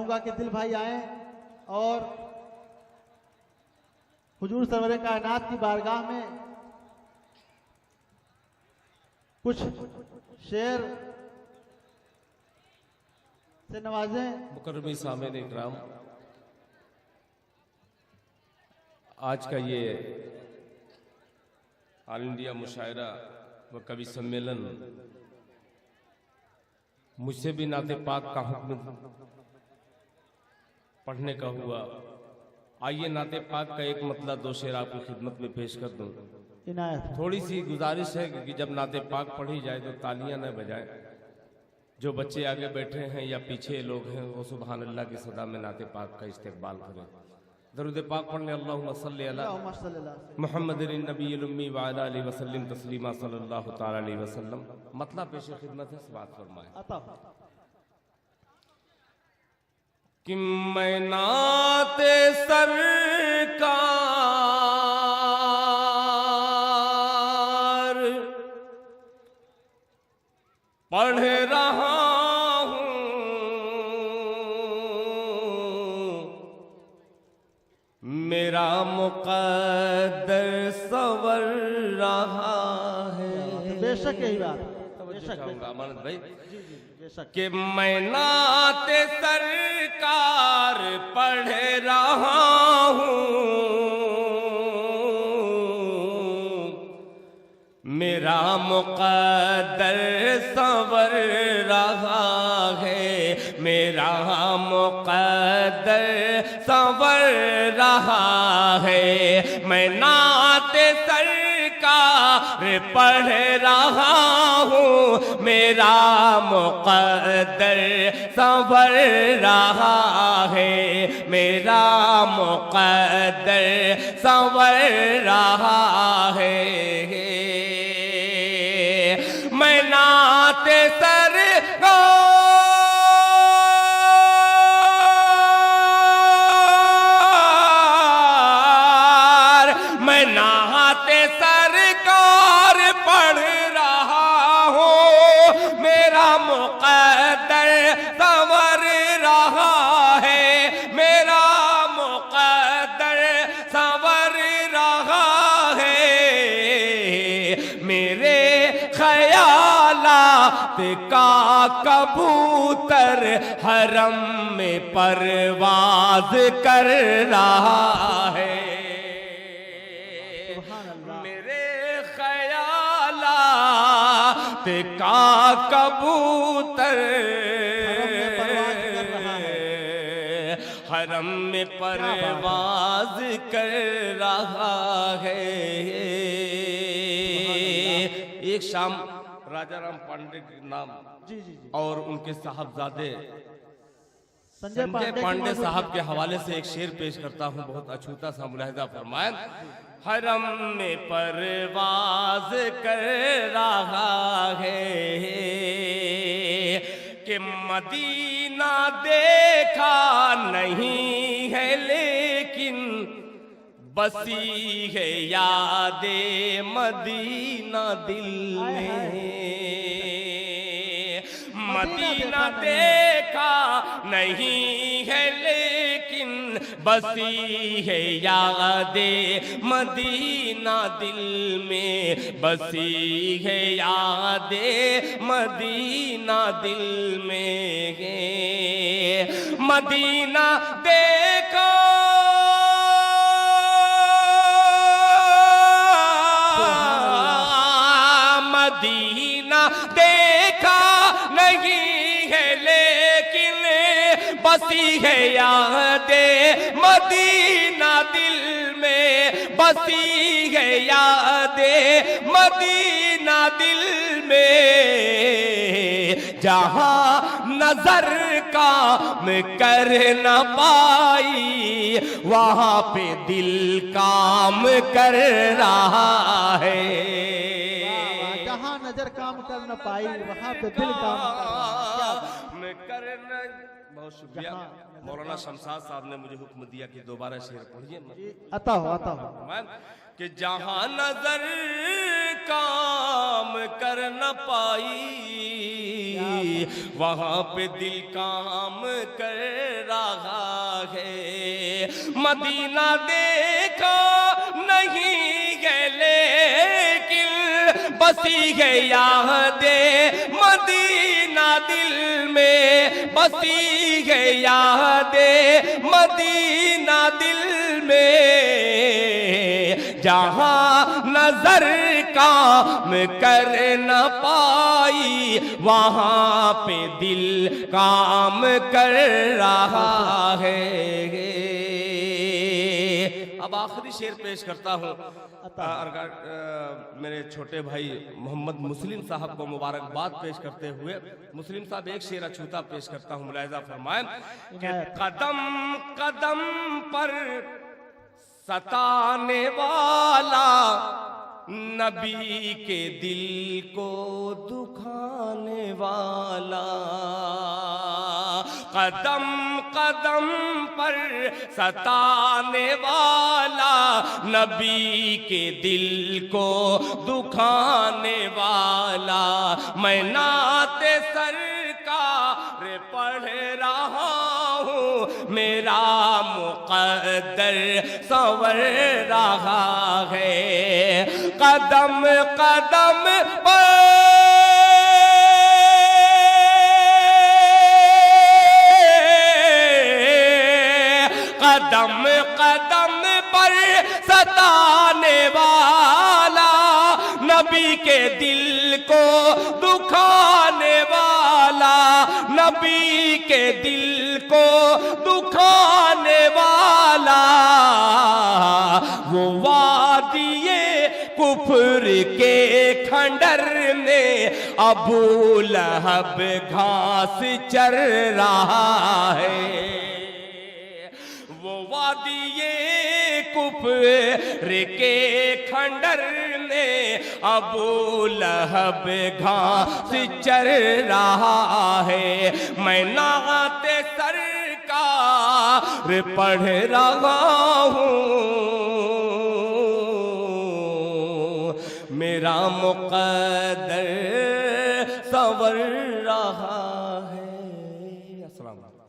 چاہوں گا کہ دل بھائی آئیں اور حضور سرور کائنات کی بارگاہ میں کچھ شعر سے نوازیں۔ مکرمی سامعین اکرام، آج کا یہ آل انڈیا مشاعرہ و کبھی سمیلن مجھ سے بھی نعت پاک کا حکم پڑھنے کا ہوا۔ آئیے نعت پاک کا ایک مطلع دو شعر آپ کی خدمت میں پیش کر دوں۔ عنایت۔ تھوڑی سی گزارش ہے کہ جب نعت پاک پڑھی جائے تو تالیاں نہ بجائیں۔ جو بچے آگے بیٹھے ہیں یا پیچھے لوگ ہیں وہ سبحان اللہ کی صدا میں نعت پاک کا استقبال کریں۔ درود پاک پڑھنے اللہم صلی علی محمد النبی الامی وعلی آلہ وسلم تسلیما صلی اللہ تعالی علیہ وسلم۔ مطلب پیش خدمت ہے، سبات فرمائیں کہ میں نعت سرکار پڑھ رہا میرا مقدر سور رہا ہے۔ بے شک یہی بات ہے، بے شک امانت بھائی بے شک۔ کہ میں نعت سرکار پڑھ رہا ہوں میرا مقدر سور رہا ہے، میرا مقدر سور رہا ہے۔ میں نعت سرکار پڑھ رہا ہوں میرا مقدر سور رہا ہے، میرا مقدر سور رہا ہے۔ میں نعت سرکار میں نعت سرکار پڑھ رہا ہوں میرا مقدر سور رہا ہے، میرا مقدر سور رہا ہے۔ میرے خیالات کا کبوتر حرم میں پرواز کر رہا ہے، میرے خیالات کا کبوتر حرم میں پرواز کر رہا ہے۔ ایک شام راجہ رام پانڈے کے نام اور ان کے صاحبزادے سنجے پانڈے صاحب کے حوالے سے ایک شعر پیش کرتا ہوں، بہت اچھوتا سا ملاحظہ فرمائیں۔ حرم میں پرواز کر رہا ہے کہ مدینہ دیکھا نہیں ہے لیکن بسی ہے یاد مدینہ دل میں۔ مدینہ دیکھا نہیں ہے لیکن بسی ہے یاد مدینہ دل میں، بسی ہے یاد مدینہ دل میں۔ مدینہ دیکھا مدینہ دیکھا نہیں ہے لیکن بسی ہے یاد مدینہ دل میں، بسی ہے یاد مدینہ دل میں۔ جہاں نظر کام کر نہ پائی وہاں پہ دل کام کر رہا ہے، جہاں نظر کام کر نہ پائی وہاں پہ دل کام کرنا۔ بہت شکریہ مولانا شمشاد صاحب نے مجھے حکم دیا کہ دوبارہ شعر پڑھیے۔ عطا ہو عطا ہو۔ کہ جہاں نظر کام کر نہ پائی وہاں پہ دل کام کر رہا ہے مدینہ دیکھا نہیں ہے لیکن بسی ہے یاد مدینہ دل میں بسی ہے یاد مدینہ دل میں جہاں نظر کام کر نہ پائی وہاں پہ دل کام کر رہا ہے اب آخری شعر پیش کرتا ہوں میرے چھوٹے بھائی محمد مسلم صاحب کو مبارکباد پیش کرتے ہوئے مسلم صاحب ایک شعر اچھوتا پیش کرتا ہوں ملاحظہ فرمائیں کہ قدم قدم پر ستانے والا نبی کے دل کو دکھانے والا قدم قدم پر ستانے والا نبی کے دل کو دکھانے والا میں نعت سرکار پڑھ رہا ہوں میرا مقدر سنور رہا ہے قدم قدم پر قدم قدم پر ستانے والا نبی کے دل کو دکھانے والا نبی کے دل کو دکھانے والا وہ وادی کفر کے کھنڈر میں ابو لہب گھاس چر رہا ہے وہ وادی کفر کے کھنڈر میں ابو لہب گھاس چر رہا ہے میں نعت سرکار پڑھ رہا ہوں میرا مقدر سنور رہا ہے السلام علیکم